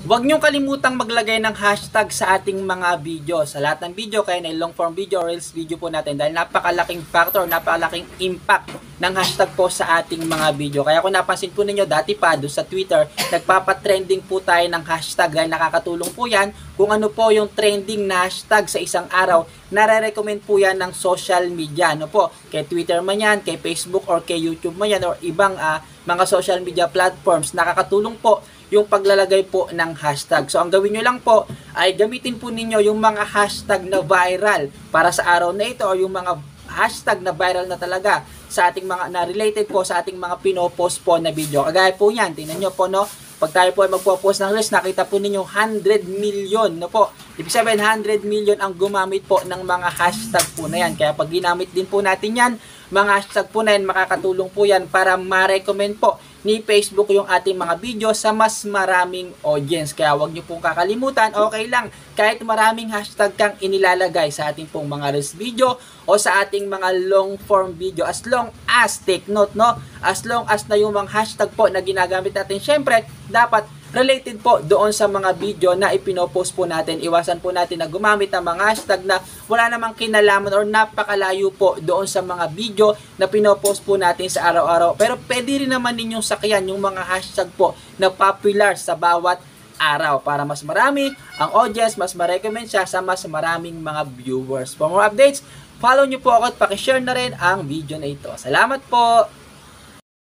Huwag niyong kalimutang maglagay ng hashtag sa ating mga video. Sa lahat ng video, kaya na long form video or reels video po natin dahil napakalaking factor, napakalaking impact ng hashtag po sa ating mga video. Kaya kung napansin po ninyo, dati pa doon sa Twitter, nagpapatrending po tayo ng hashtag dahil nakakatulong po yan kung ano po yung trending na hashtag sa isang araw. Nare-recommend po yan ng social media. Ano po? Kay Twitter man yan, kay Facebook or kay YouTube man yan or ibang mga social media platforms. Nakakatulong po yung paglalagay po ng hashtag. So, ang gawin nyo lang po ay gamitin po ninyo yung mga hashtag na viral para sa araw na ito o yung mga hashtag na viral na talaga sa ating mga na related po sa ating mga pinopost po na video. Kagaya po yan, tingnan nyo po no, pag tayo po ay magpo-post ng reels, nakita po ninyo 100 million no po. Ibig sabihin 100 million ang gumamit po ng mga hashtag po na yan. Kaya pag ginamit din po natin yan, mga hashtag po na yan, makakatulong po yan para ma-recommend po ni Facebook yung ating mga video sa mas maraming audience. Kaya huwag nyo pong kakalimutan, okay lang, kahit maraming hashtag kang inilalagay sa ating pong mga reels video o sa ating mga long form video, as long as, take note no, as long as na yung mga hashtag po na ginagamit natin, syempre, dapat related po doon sa mga video na ipinopost po natin. Iwasan po natin na gumamit ng mga hashtag na wala namang kinalaman or napakalayo po doon sa mga video na pinopost po natin sa araw-araw. Pero pwede rin naman ninyong sakyan yung mga hashtag po na popular sa bawat araw para mas marami ang audience, mas ma-recommend siya sa mas maraming mga viewers. For more updates, follow nyo po ako at pakishare na rin ang video na ito. Salamat po!